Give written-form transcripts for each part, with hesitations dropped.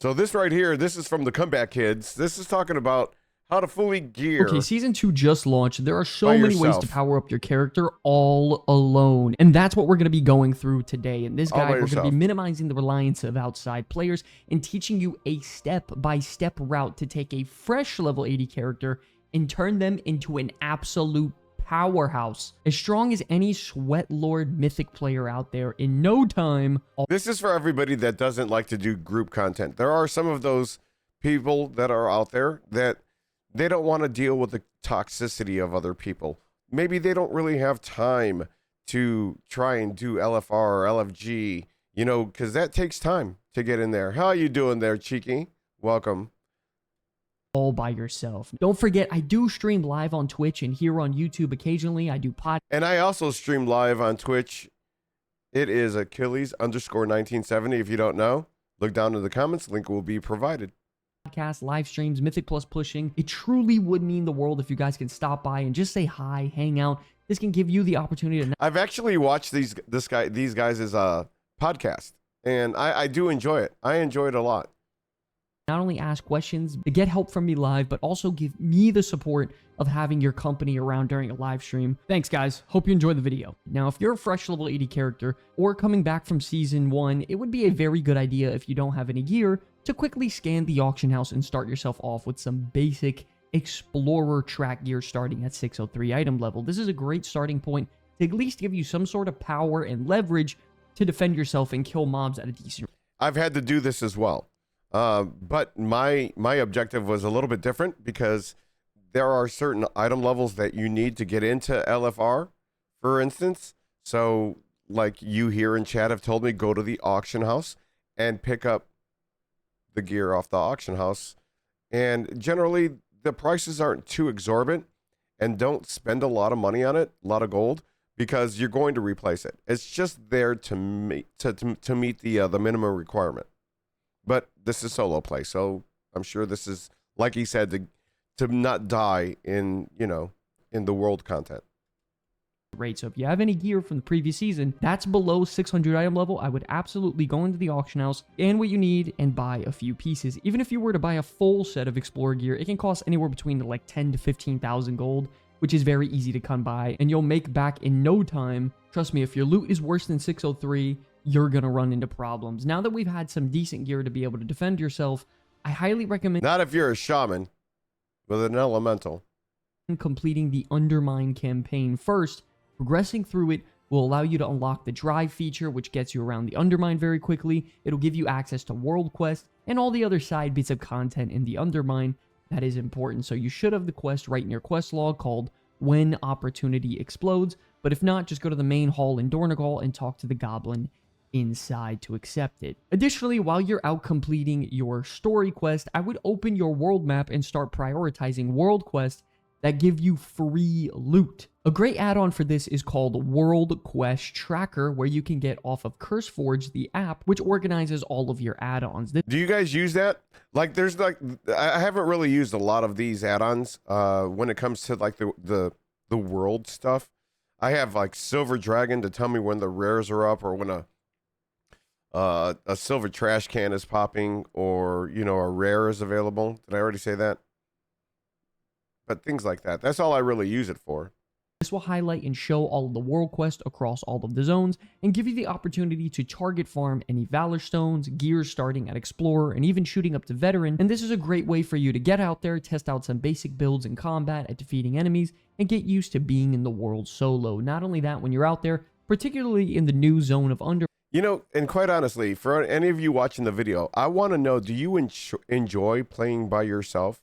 So this right here, this is from the Comeback Kids. This is talking about how to fully gear. Okay, Season 2 just launched. There are so by many ways yourself. to power up your character all alone. And that's what we're going to be going through today. In this All by guide, we're going to be yourself. minimizing the reliance of outside players and teaching you a step-by-step route to take a fresh level 80 character and turn them into an absolute powerhouse. As strong as any Sweat Lord mythic player out there in no time. This is for everybody that doesn't like to do group content. There are some of those people that are out there that they don't want to deal with the toxicity of other people. Maybe they don't really have time to try and do LFR or LFG, you know, because that takes time to get in there. How you doing there, Cheeky? Welcome. All by yourself. Don't forget, I do stream live on Twitch and here on YouTube occasionally. I do podcasts. And I also stream live on Twitch. It is Achilles_1970. If you don't know, look down in the comments. Link will be provided. Live streams, Mythic Plus pushing. It truly would mean the world if you guys can stop by and just say hi, hang out. This can give you the opportunity to... I've actually watched these guys' podcast, and I do enjoy it. I enjoy it a lot. Not only ask questions, get help from me live, but also give me the support of having your company around during a live stream. Thanks, guys. Hope you enjoyed the video. Now, if you're a fresh level 80 character or coming back from Season 1, it would be a very good idea if you don't have any gear to quickly scan the auction house and start yourself off with some basic Explorer track gear starting at 603 item level. This is a great starting point to at least give you some sort of power and leverage to defend yourself and kill mobs at a decent rate. I've had to do this as well. But my objective was a little bit different because there are certain item levels that you need to get into LFR, for instance. So like you here in chat have told me, go to the auction house and pick up the gear off the auction house. And generally the prices aren't too exorbitant, and don't spend a lot of money on it, a lot of gold, because you're going to replace it. It's just there to meet the minimum requirement. But this is solo play, so I'm sure this is, like he said, to not die in, you know, in the world content. Right, so if you have any gear from the previous season that's below 600 item level, I would absolutely go into the auction house and what you need and buy a few pieces. Even if you were to buy a full set of Explorer gear, it can cost anywhere between like 10 to 15,000 gold, which is very easy to come by, and you'll make back in no time. Trust me, if your loot is worse than 603, you're gonna run into problems. Now that we've had some decent gear to be able to defend yourself, I highly recommend... Not if you're a shaman with an elemental. Completing the Undermine campaign first. Progressing through it will allow you to unlock the drive feature, which gets you around the Undermine very quickly. It'll give you access to World Quest and all the other side bits of content in the Undermine. That is important, so you should have the quest right in your quest log called When Opportunity Explodes, but if not, just go to the main hall in Dornegal and talk to the goblin inside to accept it. Additionally, while you're out completing your story quest, I would open your world map and start prioritizing world quests that give you free loot. A great add-on for this is called World Quest Tracker, where you can get off of CurseForge, the app, which organizes all of your add-ons. Do you guys use that? Like, there's like, I haven't really used a lot of these add-ons when it comes to like the world stuff. I have like Silver Dragon to tell me when the rares are up, or when a silver trash can is popping, or, you know, a rare is available. Did I already say that? But things like that. That's all I really use it for. This will highlight and show all of the world quests across all of the zones and give you the opportunity to target farm any Valor Stones, gears starting at Explorer, and even shooting up to Veteran. And this is a great way for you to get out there, test out some basic builds in combat at defeating enemies, and get used to being in the world solo. Not only that, when you're out there, particularly in the new zone of Under... You know, and quite honestly, for any of you watching the video, I want to know, do you enjoy playing by yourself?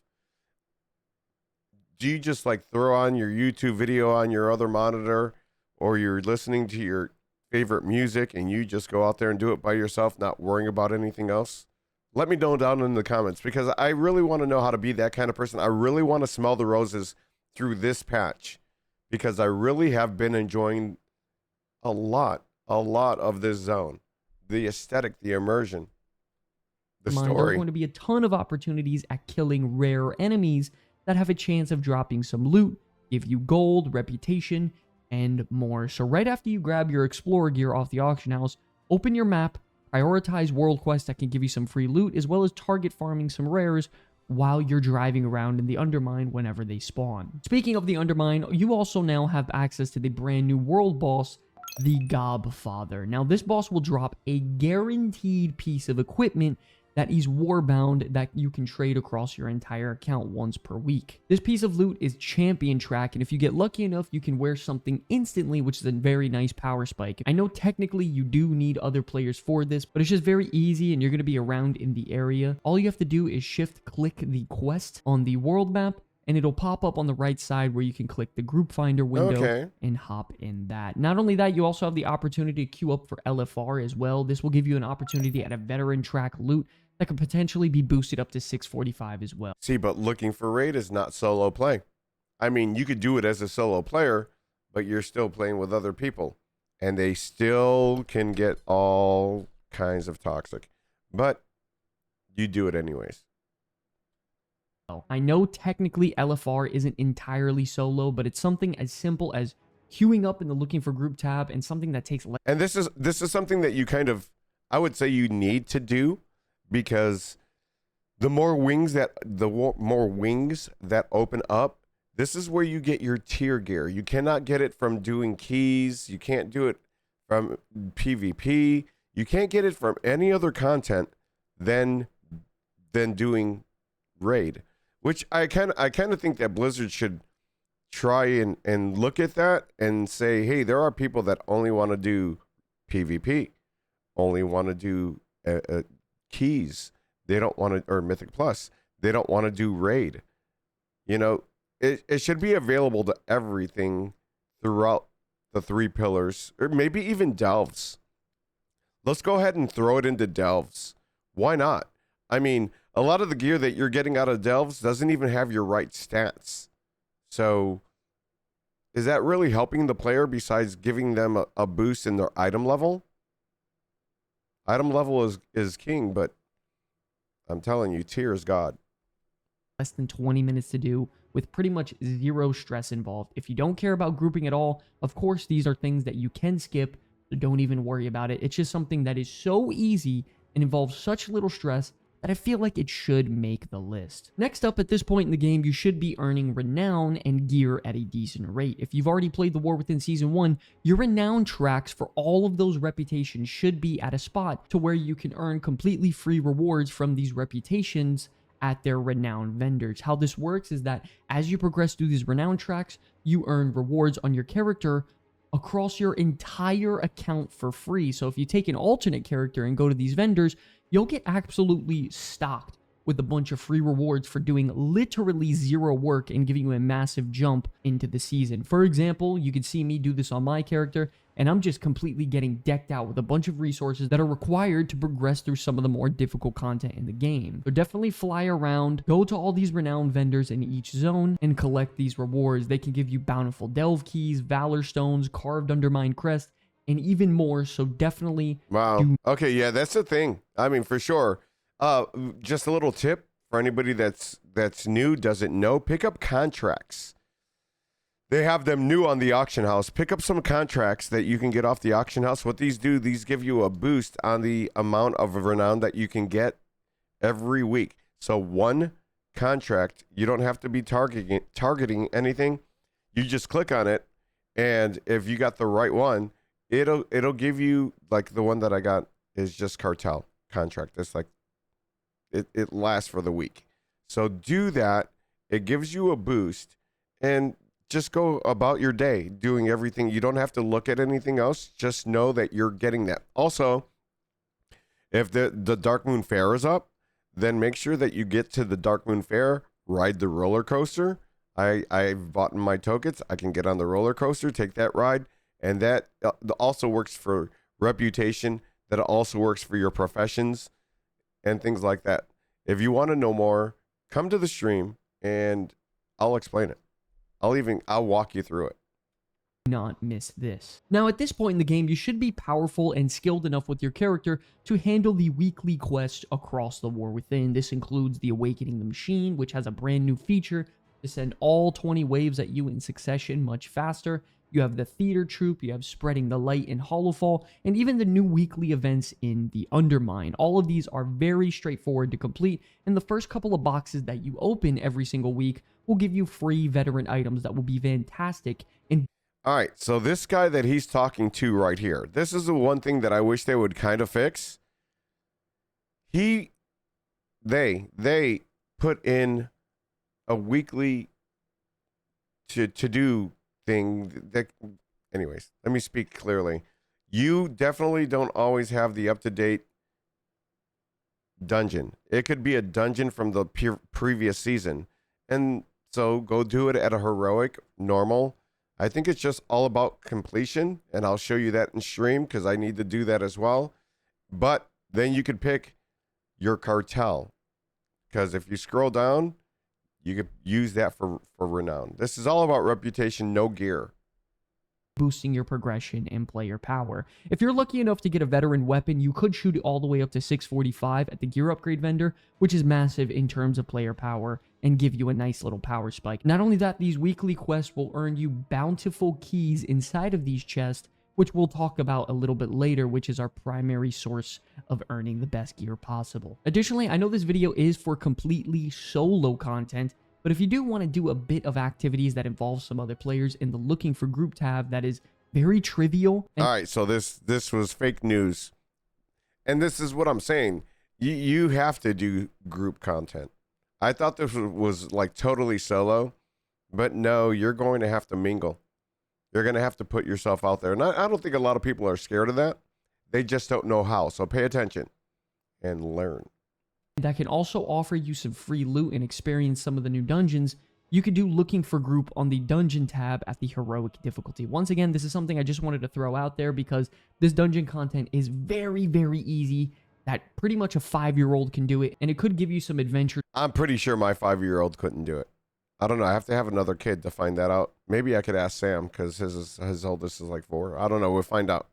Do you just like throw on your YouTube video on your other monitor, or you're listening to your favorite music and you just go out there and do it by yourself, not worrying about anything else? Let me know down in the comments, because I really want to know how to be that kind of person. I really want to smell the roses through this patch, because I really have been enjoying a lot of this zone. The aesthetic, the immersion, the story. There are going to be a ton of opportunities at killing rare enemies that have a chance of dropping some loot, give you gold, reputation, and more. So right after you grab your Explorer gear off the auction house, open your map, prioritize world quests that can give you some free loot, as well as target farming some rares while you're driving around in the Undermine whenever they spawn. Speaking of the Undermine, you also now have access to the brand new world boss, the Gobfather. Now, this boss will drop a guaranteed piece of equipment that is warbound that you can trade across your entire account once per week. This piece of loot is champion track, and if you get lucky enough, you can wear something instantly, which is a very nice power spike. I know technically you do need other players for this, but it's just very easy and you're going to be around in the area. All you have to do is shift click the quest on the world map, and it'll pop up on the right side where you can click the group finder window and hop in that. Not only that, you also have the opportunity to queue up for LFR as well. This will give you an opportunity at a veteran track loot that could potentially be boosted up to 645 as well. See, but looking for raid is not solo play. I mean, you could do it as a solo player, but you're still playing with other people, and they still can get all kinds of toxic. But you do it anyways. I know technically LFR isn't entirely solo, but it's something as simple as queuing up in the looking for group tab, and something that takes less. And this is something that you kind of, I would say you need to do, because the more wings that open up, this is where you get your tier gear. You cannot get it from doing keys. You can't do it from PvP. You can't get it from any other content than doing raid. Which I kind of think that Blizzard should try and look at that and say, hey, there are people that only want to do PvP, only want to do keys. They don't want to, or Mythic Plus. They don't want to do raid. You know, it should be available to everything throughout the 3 pillars, or maybe even delves. Let's go ahead and throw it into delves. Why not? I mean, a lot of the gear that you're getting out of delves doesn't even have your right stats. So is that really helping the player besides giving them a boost in their item level? Item level is king, but I'm telling you, tier is God. Less than 20 minutes to do with pretty much zero stress involved. If you don't care about grouping at all, of course, these are things that you can skip, so don't even worry about it. It's just something that is so easy and involves such little stress that I feel like it should make the list. Next up, at this point in the game, you should be earning Renown and gear at a decent rate. If you've already played the War Within Season 1, your Renown tracks for all of those reputations should be at a spot to where you can earn completely free rewards from these reputations at their Renown vendors. How this works is that as you progress through these Renown tracks, you earn rewards on your character across your entire account for free. So if you take an alternate character and go to these vendors, you'll get absolutely stocked with a bunch of free rewards for doing literally zero work and giving you a massive jump into the season. For example, you can see me do this on my character, and I'm just completely getting decked out with a bunch of resources that are required to progress through some of the more difficult content in the game. So definitely fly around, go to all these renowned vendors in each zone, and collect these rewards. They can give you bountiful delve keys, valor stones, carved undermine crest, and even more. So definitely Okay, yeah, that's the thing. I mean, for sure. Just a little tip for anybody that's new, doesn't know, pick up contracts. They have them new on the auction house. Pick up some contracts that you can get off the auction house. What these do, these give you a boost on the amount of renown that you can get every week. So one contract, you don't have to be targeting anything. You just click on it, and if you got the right one, it'll give you, like the one that I got is just cartel contract. It's like it lasts for the week. So do that. It gives you a boost, and just go about your day doing everything. You don't have to look at anything else. Just know that you're getting that. Also, if the Dark Moon Fair is up, then make sure that you get to the Dark Moon Fair, ride the roller coaster. I've bought my tokens. I can get on the roller coaster, take that ride, and that also works for reputation. That also works for your professions and things like that. If you want to know more, come to the stream and I'll explain it. I'll walk you through it. Not miss this. Now, at this point in the game, you should be powerful and skilled enough with your character to handle the weekly quests across the War Within. This includes the Awakening the Machine, which has a brand new feature to send all 20 waves at you in succession much faster. you have the theater troupe, you have spreading the light in Hollowfall, and even the new weekly events in the Undermine. All of these are very straightforward to complete, and the first couple of boxes that you open every single week will give you free veteran items that will be fantastic in. All right, so this guy that he's talking to right here, this is the one thing that I wish they would kind of fix. They put in a weekly to do thing that, anyways, let me speak clearly. You definitely don't always have the up-to-date dungeon. It could be a dungeon from the previous season, and so go do it at a heroic, normal. I think it's just all about completion, and I'll show you that in stream because I need to do that as well. But then you could pick your cartel, because if you scroll down, you could use that for Renown. This is all about reputation, no gear. Boosting your progression and player power. If you're lucky enough to get a veteran weapon, you could shoot it all the way up to 645 at the gear upgrade vendor, which is massive in terms of player power and give you a nice little power spike. Not only that, these weekly quests will earn you bountiful keys inside of these chests, which we'll talk about a little bit later, which is our primary source of earning the best gear possible. Additionally, I know this video is for completely solo content, but if you do want to do a bit of activities that involve some other players in the looking for group tab that is very trivial. All right, so this was fake news. And this is what I'm saying. You have to do group content. I thought this was like totally solo, but no, you're going to have to mingle. You're going to have to put yourself out there. And I don't think a lot of people are scared of that. They just don't know how. So pay attention and learn. That can also offer you some free loot and experience some of the new dungeons. You could do looking for group on the dungeon tab at the heroic difficulty. Once again, this is something I just wanted to throw out there because this dungeon content is very, very easy. That pretty much a 5-year-old can do it, and it could give you some adventure. I'm pretty sure my 5-year-old couldn't do it. I don't know. I have to have another kid to find that out. Maybe I could ask Sam because his oldest is like 4. I don't know. We'll find out.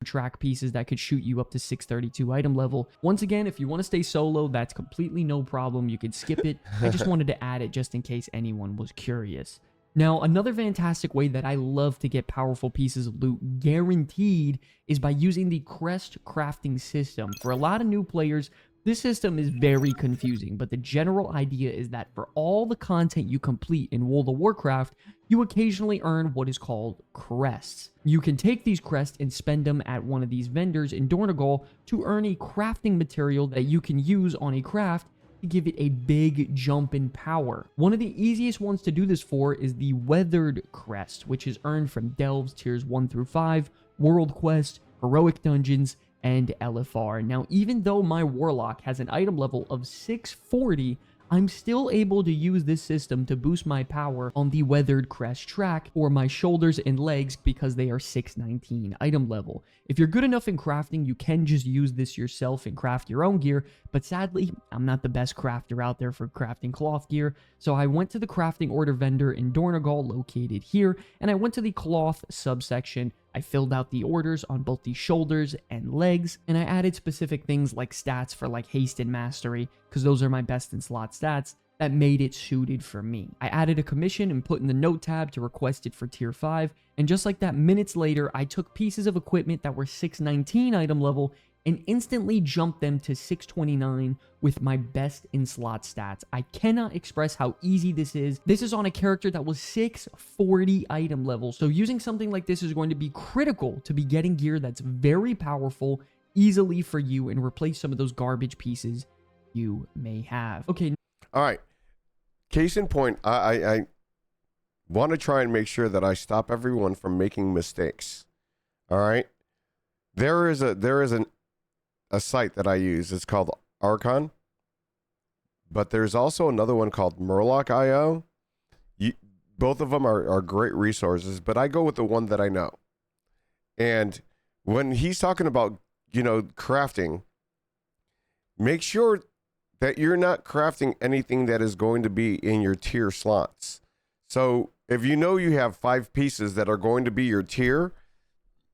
Track pieces that could shoot you up to 632 item level. Once again, if you want to stay solo, that's completely no problem. You could skip it. I just wanted to add it just in case anyone was curious. Now, another fantastic way that I love to get powerful pieces of loot guaranteed is by using the Crest crafting system. For a lot of new players, this system is very confusing, but the general idea is that for all the content you complete in World of Warcraft, you occasionally earn what is called crests. You can take these crests and spend them at one of these vendors in Dornegal to earn a crafting material that you can use on a craft to give it a big jump in power. One of the easiest ones to do this for is the Weathered Crest, which is earned from Delves tiers 1 through 5, World Quest, Heroic Dungeons, and LFR. Now, even though my Warlock has an item level of 640, I'm still able to use this system to boost my power on the Weathered Crest track for my shoulders and legs because they are 619 item level. If you're good enough in crafting, you can just use this yourself and craft your own gear, but sadly, I'm not the best crafter out there for crafting cloth gear, so I went to the crafting order vendor in Dornegal located here, and I went to the cloth subsection. I filled out the orders on both the shoulders and legs, and I added specific things like stats for like haste and mastery, because those are my best in slot stats, that made it suited for me. I added a commission and put in the note tab to request it for tier 5, and just like that, minutes later, I took pieces of equipment that were 619 item level and instantly jumped them to 629 with my best in slot stats. I cannot express how easy this is. This is on a character that was 640 item level, so using something like this is going to be critical to be getting gear that's very powerful easily for you and replace some of those garbage pieces you may have. Okay. All right. Case in point, I want to try and make sure that I stop everyone from making mistakes. All right. There is a site that I use. It's called Archon, but there's also another one called Murloc.io. Both of them are great resources, but I go with the one that I know. And when he's talking about, crafting, make sure that you're not crafting anything that is going to be in your tier slots. So if you know you have 5 pieces that are going to be your tier,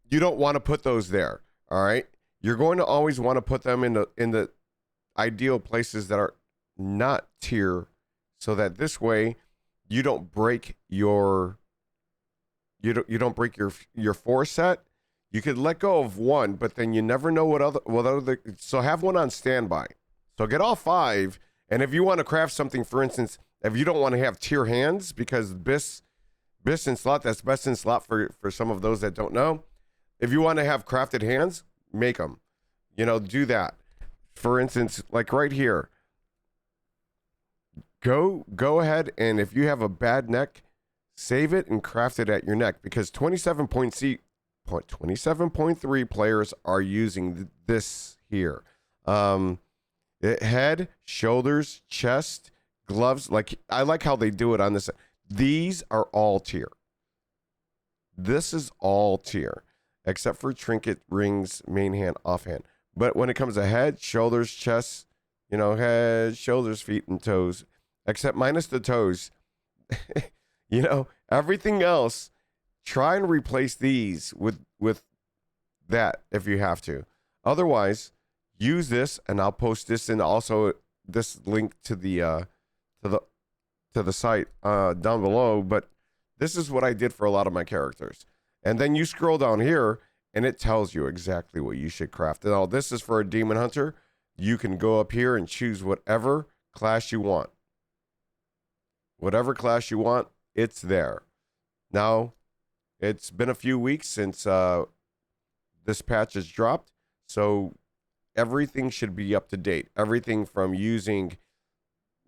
you don't want to put those there. All right. You're going to always want to put them in the ideal places that are not tier, so that this way you don't break your you don't break your 4 set. You could let go of 1, but then you never know what other. So have 1 on standby. So get all 5, and if you want to craft something, for instance, if you don't want to have tier hands, because bis in slot, that's best in slot for some of those that don't know. If you want to have crafted hands, make them. Do that. For instance, like right here, go ahead, and if you have a bad neck, save it and craft it at your neck, because 27.3 players are using this here. Head, shoulders, chest, gloves. Like, I like how they do it on this. These are all tier. This is all tier, except for trinket, rings, main hand, offhand. But when it comes to head, shoulders, chest, head, shoulders, feet, and toes, except minus the toes, everything else, try and replace these with that if you have to. Otherwise, use this, and I'll post this in also this link to the site down below. But this is what I did for a lot of my characters. And then you scroll down here, and it tells you exactly what you should craft. Now, this is for a demon hunter. You can go up here and choose whatever class you want. Whatever class you want, it's there. Now, it's been a few weeks since this patch has dropped, so everything should be up to date. Everything from using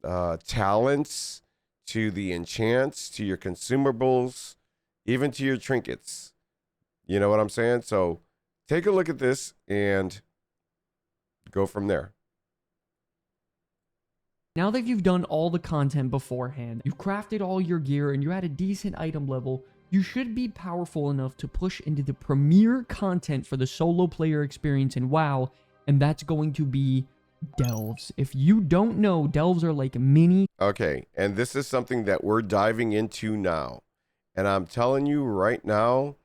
talents to the enchants to your consumables, even to your trinkets. You know what I'm saying? So take a look at this and go from there. Now that you've done all the content beforehand, you've crafted all your gear, and you're at a decent item level, you should be powerful enough to push into the premier content for the solo player experience in WoW, and that's going to be delves. If you don't know, delves are like mini. Okay, and this is something that we're diving into now. And I'm telling you right now,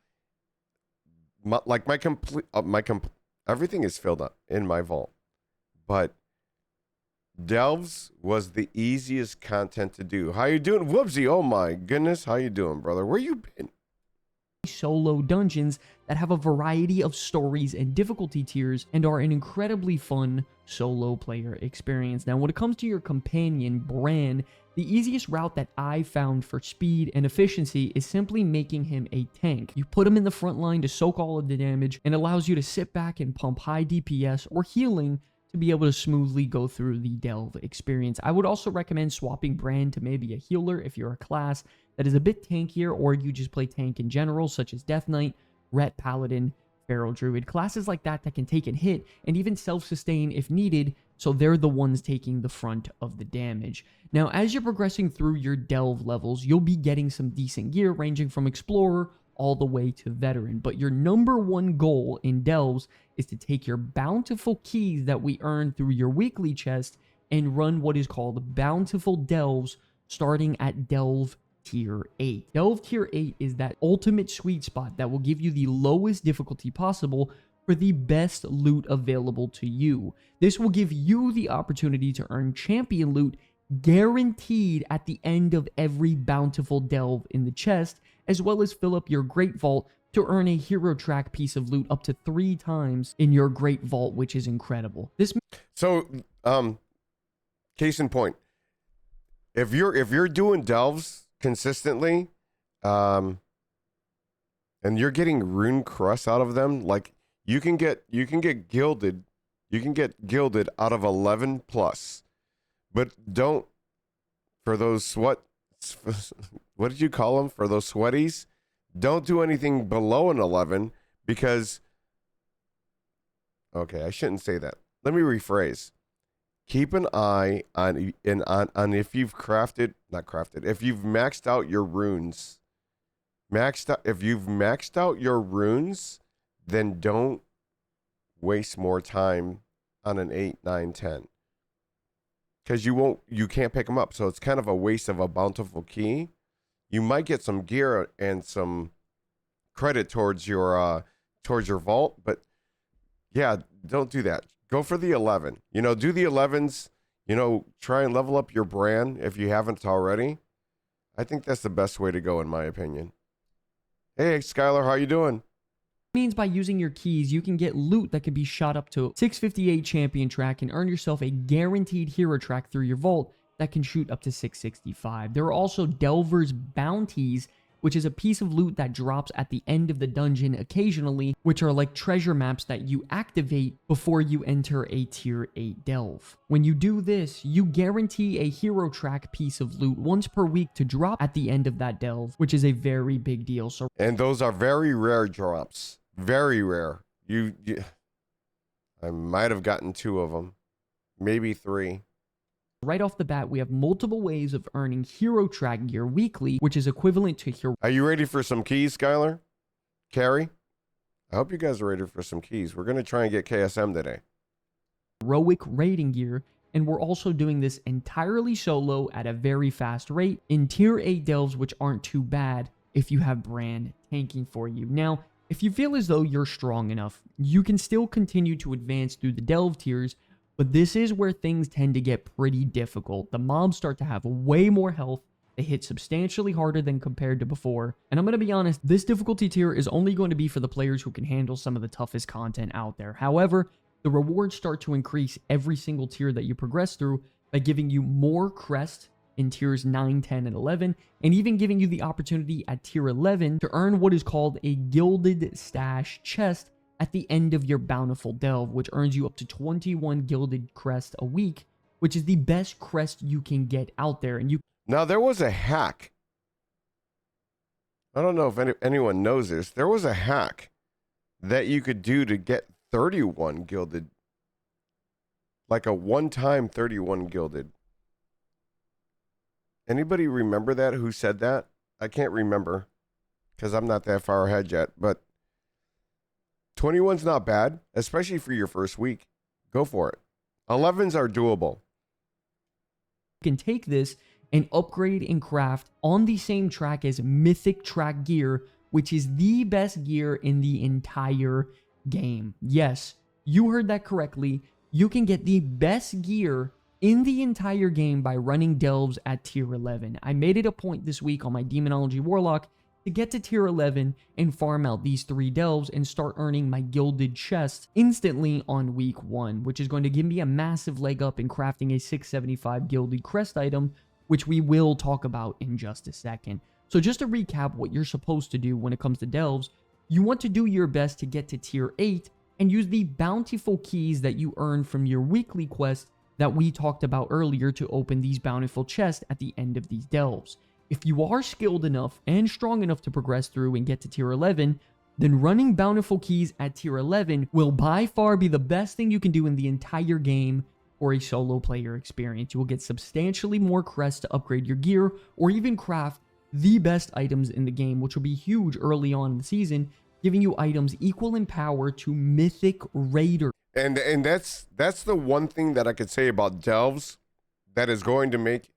everything is filled up in my vault. But delves was the easiest content to do. How you doing, Whoopsie? Oh my goodness, how you doing, brother? Where you been? Solo dungeons that have a variety of stories and difficulty tiers and are an incredibly fun solo player experience. Now, when it comes to your companion, Bran, the easiest route that I found for speed and efficiency is simply making him a tank. You put him in the front line to soak all of the damage, and allows you to sit back and pump high DPS or healing to be able to smoothly go through the delve experience. I would also recommend swapping Bran to maybe a healer if you're a class that is a bit tankier, or you just play tank in general, such as Death Knight, Ret Paladin, Feral Druid. Classes like that can take and hit and even self-sustain if needed, so they're the ones taking the front of the damage. Now, as you're progressing through your delve levels, you'll be getting some decent gear ranging from Explorer all the way to Veteran. But your number one goal in delves is to take your bountiful keys that we earn through your weekly chest and run what is called bountiful delves, starting at delve tier 8. Delve tier 8 is that ultimate sweet spot that will give you the lowest difficulty possible for the best loot available to you. This will give you the opportunity to earn champion loot guaranteed at the end of every bountiful delve in the chest, as well as fill up your great vault to earn a hero track piece of loot up to 3 times in your great vault, which is incredible. So, case in point, if you're doing delves consistently, and you're getting rune crust out of them, like you can get gilded out of 11 plus, but don't, for those what did you call them, for those sweaties, don't do anything below an 11, because, okay, I shouldn't say that. Let me rephrase. Keep an eye on if you've if you've maxed out your runes. If you've maxed out your runes, then don't waste more time on an 8, 9, 10. Because you can't pick them up. So it's kind of a waste of a bountiful key. You might get some gear and some credit towards your vault, but yeah, don't do that. Go for the 11. Do the 11s. Try and level up your brand if you haven't already. I think that's the best way to go, in my opinion. Hey, Skylar, how you doing? Means by using your keys, you can get loot that can be shot up to 658 champion track and earn yourself a guaranteed hero track through your vault that can shoot up to 665. There are also Delver's Bounties, which is a piece of loot that drops at the end of the dungeon occasionally, which are like treasure maps that you activate before you enter a tier 8 delve. When you do this, you guarantee a hero track piece of loot once per week to drop at the end of that delve, which is a very big deal. So, And those are very rare drops. Very rare. I might have gotten 2 of them. Maybe 3. right off the bat, we have multiple ways of earning hero track gear weekly, which is equivalent to hero. Are you ready for some keys, Skylar? Carrie? I hope you guys are ready for some keys. We're going to try and get KSM today. Heroic raiding gear, and we're also doing this entirely solo at a very fast rate in tier 8 delves, which aren't too bad if you have Brand tanking for you. Now, if you feel as though you're strong enough, you can still continue to advance through the delve tiers, but this is where things tend to get pretty difficult. The mobs start to have way more health, they hit substantially harder than compared to before, and I'm going to be honest, this difficulty tier is only going to be for the players who can handle some of the toughest content out there. However, the rewards start to increase every single tier that you progress through by giving you more Crest in tiers 9, 10, and 11, and even giving you the opportunity at tier 11 to earn what is called a Gilded Stash chest at the end of your Bountiful Delve, which earns you up to 21 Gilded Crest a week, which is the best Crest you can get out there. And you Now, there was a hack. I don't know if anyone knows this. There was a hack that you could do to get 31 gilded. Like a one-time 31 gilded. Anybody remember that? Who said that? I can't remember because I'm not that far ahead yet. But 21's not bad, especially for your first week. Go for it. 11s are doable. can take this and upgrade and craft on the same track as Mythic Track gear, which is the best gear in the entire game. Yes, you heard that correctly. You can get the best gear in the entire game by running delves at tier 11. I made it a point this week on my Demonology Warlock to get to tier 11 and farm out these 3 delves and start earning my gilded chest instantly on week 1, which is going to give me a massive leg up in crafting a 675 gilded crest item, which we will talk about in just a second. So just to recap what you're supposed to do when it comes to delves, you want to do your best to get to tier 8 and use the bountiful keys that you earn from your weekly quest that we talked about earlier to open these bountiful chests at the end of these delves. If you are skilled enough and strong enough to progress through and get to tier 11, then running bountiful keys at tier 11 will by far be the best thing you can do in the entire game for a solo player experience. You will get substantially more crests to upgrade your gear or even craft the best items in the game, which will be huge early on in the season, giving you items equal in power to Mythic Raider. And that's the one thing that I could say about delves that is going to make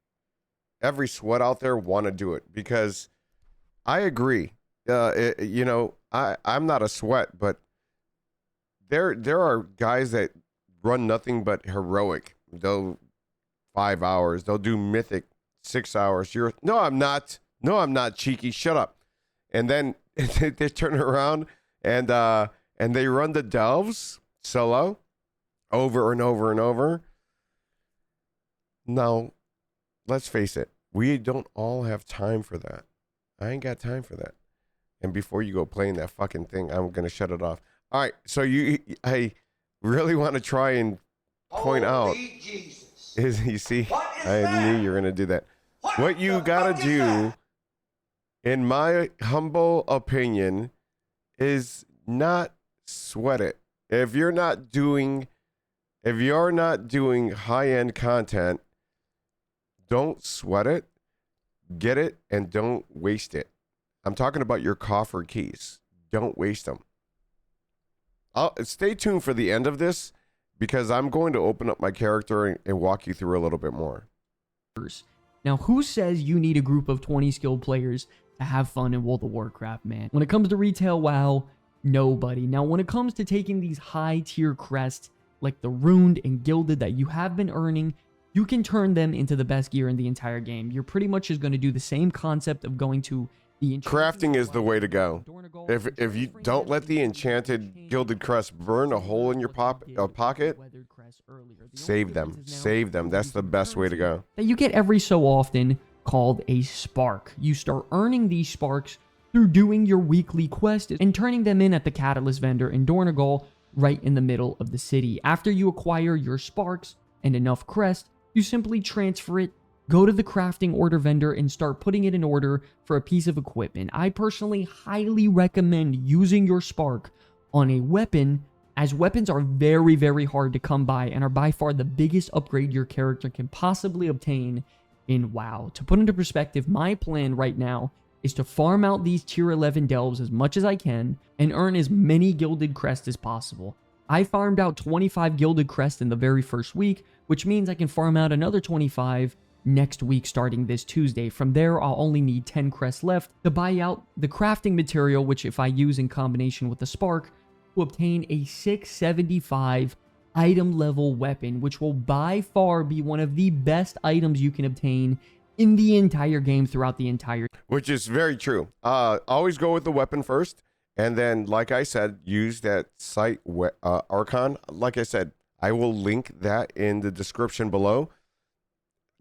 every sweat out there want to do it, because I agree. I'm not a sweat, but there are guys that run nothing but heroic. They'll 5 hours. They'll do mythic 6 hours. No, I'm not, cheeky. Shut up. And then they turn around and they run the delves solo over and over and over. Now, let's face it, we don't all have time for that. I ain't got time for that. And before you go playing that fucking thing, I'm going to shut it off. All right, so I really want to try and point out, you see, I knew you were going to do that. What you got to do, in my humble opinion, is not sweat it. If you're not doing high-end content, don't sweat it. Get it and don't waste it. I'm talking about your coffer keys. Don't waste them. Stay tuned for the end of this, because I'm going to open up my character and walk you through a little bit more. Now, who says you need a group of 20 skilled players to have fun in World of Warcraft, man? When it comes to retail WoW, nobody. Now, when it comes to taking these high-tier crests, like the Runed and Gilded that you have been earning, you can turn them into the best gear in the entire game. You're pretty much just going to do the same concept of going to Crafting is the way to go. If you don't let the enchanted gilded crest burn a hole in your pocket, save them. Save them. That's the best way to go. That you get every so often called a spark. You start earning these sparks through doing your weekly quest and turning them in at the catalyst vendor in Dornegal, right in the middle of the city. After you acquire your sparks and enough crest, you simply transfer it, go to the crafting order vendor, and start putting it in order for a piece of equipment. I personally highly recommend using your spark on a weapon, as weapons are very, very hard to come by and are by far the biggest upgrade your character can possibly obtain in WoW. To put into perspective, my plan right now is to farm out these tier 11 delves as much as I can and earn as many gilded crest as possible. I farmed out 25 gilded crest in the very first week, which means I can farm out another 25 next week starting this Tuesday. From there, I'll only need 10 crest left to buy out the crafting material, which if I use in combination with the spark, to obtain a 675 item level weapon, which will by far be one of the best items you can obtain in the entire game throughout the entire. Which is very true. Always go with the weapon first, and then, like I said, use that site Archon. Like I said, I will link that in the description below.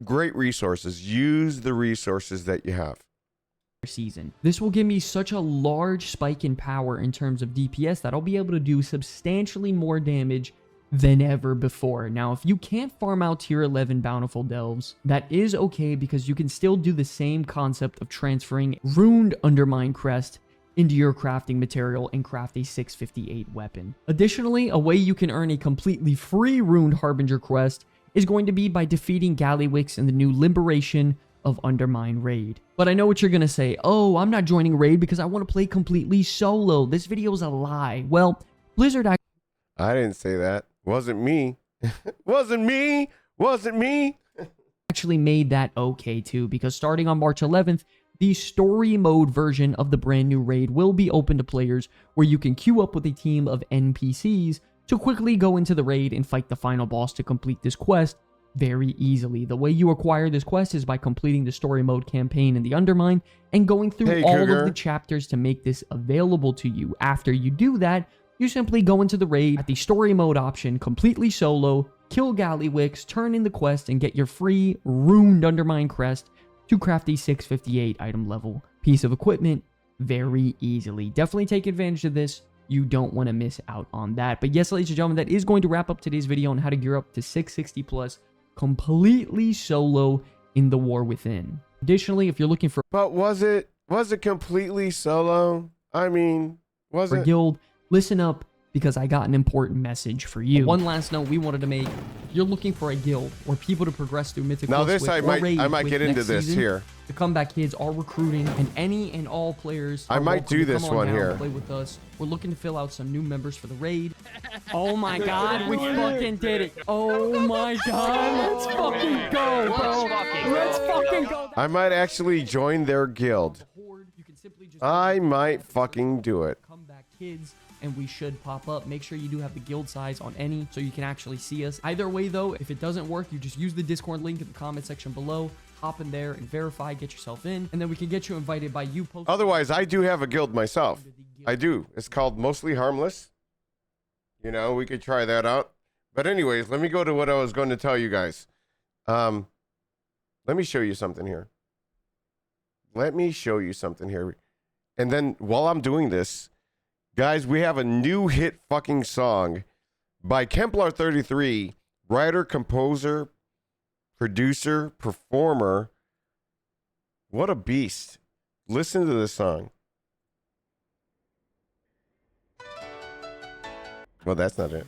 Great resources. Use the resources that you have. Season. This will give me such a large spike in power in terms of DPS that I'll be able to do substantially more damage than ever before. Now, if you can't farm out tier 11 bountiful delves, that is okay, because you can still do the same concept of transferring runed undermine crest into your crafting material and craft a 658 weapon. Additionally, a way you can earn a completely free runed harbinger quest is going to be by defeating Gallywix in the new Liberation of Undermine raid. But I know what you're gonna say. Oh, I'm not joining raid because I want to play completely solo. This video is a lie. Well, Blizzard I didn't say that. Wasn't me. Wasn't me. Wasn't me. actually made that okay too, because starting on March 11th, the story mode version of the brand new raid will be open to players, where you can queue up with a team of NPCs to quickly go into the raid and fight the final boss to complete this quest very easily. The way you acquire this quest is by completing the story mode campaign in the Undermine and going through all of the chapters to make this available to you. After you do that, you simply go into the raid at the story mode option, completely solo, kill Gallywix, turn in the quest, and get your free runed Undermine crest to craft a 658 item level piece of equipment very easily. Definitely take advantage of this. You don't want to miss out on that. But yes, ladies and gentlemen, that is going to wrap up today's video on how to gear up to 660 plus completely solo in the War Within. Additionally, if you're looking for was it completely solo? I mean, was it? Guild, listen up, because I got an important message for you. One last note we wanted to make: if you're looking for a guild or people to progress through Mythic now Quest this I might get into this season, here. The Comeback Kids are recruiting, and any and all players I might do this one here. Play with us. We're looking to fill out some new members for the raid. Oh my god, we fucking did it. Oh my god, let's fucking go, bro. Let's fucking go. I might actually join their guild. I might fucking do it. Comeback Kids, and we should pop up. Make sure you do have the guild size on any so you can actually see us. Either way though, if it doesn't work, you just use the Discord link in the comment section below. Hop in there and verify, get yourself in, and then we can get you invited by you. Otherwise, I do have a guild myself. I do. It's called Mostly Harmless. You know, we could try that out. But anyways, let me go to what I was going to tell you guys. Let me show you something here. Let me show you something here. And then while I'm doing this, guys, we have a new hit fucking song by Kemplar33, writer, composer, producer, performer. What a beast. Listen to this song. Well, that's not it.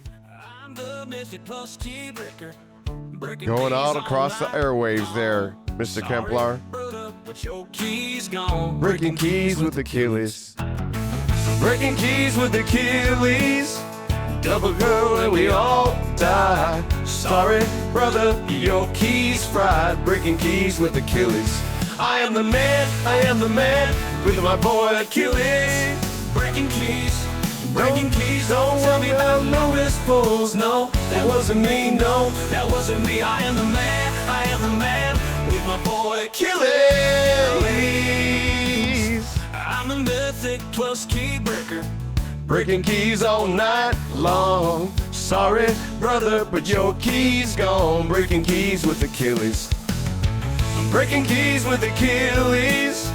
Going out across the airwaves there, Mr. Kemplar. Breaking keys with Achilles. Breaking keys with Achilles. Double girl and we all die. Sorry, brother, your keys fried. Breaking keys with Achilles. I am the man with my boy Achilles. Breaking keys. Breaking keys, don't tell me about Louis Fools. No, that wasn't me, no, that wasn't me. I am the man with my boy Achilles. plus key breaker. Breaking keys all night long. Sorry, brother, but your keys gone. Breaking keys with Achilles. Breaking keys with Achilles.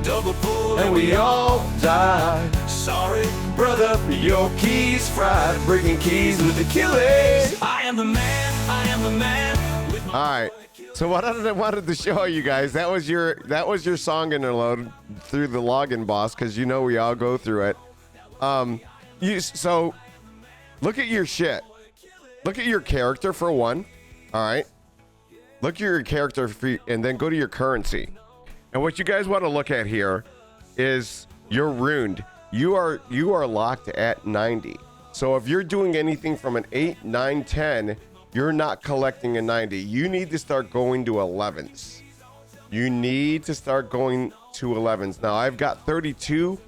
Double pull And we all die. Sorry, Brother, your keys fried. Breaking keys with Achilles. I am the man, I am the man. With my All right. So what I wanted to show you guys, that was your song interlude through the login boss, because you know we all go through it. So look at your shit. Look at your character for one. All right. Look at your character and then go to your currency. And what you guys want to look at here is you're ruined. You are locked at 90. So if you're doing anything from an 8, 9, 10, you're not collecting a 90. You need to start going to 11s. You need to start going to 11s. Now I've got 32,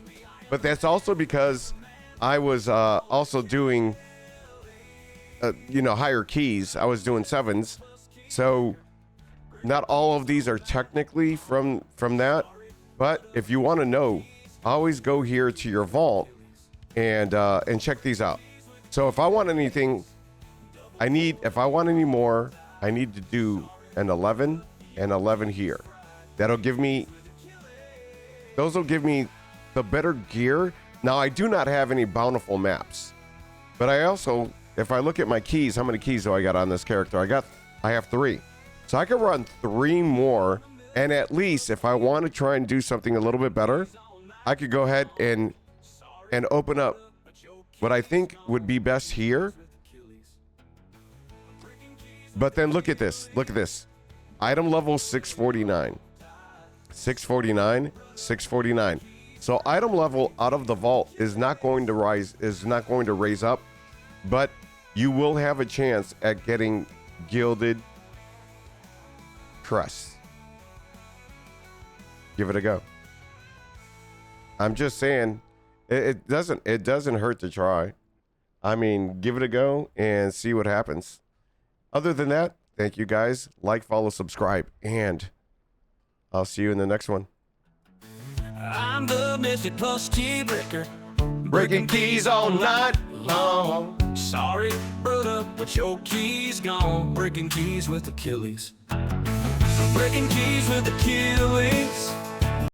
but that's also because I was also doing higher keys. I was doing 7s. So not all of these are technically from that, but if you want to know, always go here to your vault and check these out. So if I want anything, if I want any more, I need to do an 11 and 11 here. Those will give me the better gear. Now I do not have any bountiful maps, but I also, if I look at my keys, how many keys do I got on this character? I have 3. So I could run 3 more, and at least if I want to try and do something a little bit better, I could go ahead and open up what I think would be best here. But then look at this. Look at this. Item level 649. 649, 649. So item level out of the vault is not going to raise up, but you will have a chance at getting gilded Crest. Give it a go. I'm just saying, it doesn't hurt to try. I mean, give it a go and see what happens. Other than that, thank you guys. Like, follow, subscribe, and I'll see you in the next one. I'm the Mystic plus key breaker. Breaking keys all night long. Sorry, brother, but your keys gone. Breaking keys with Achilles. Breaking keys with Achilles.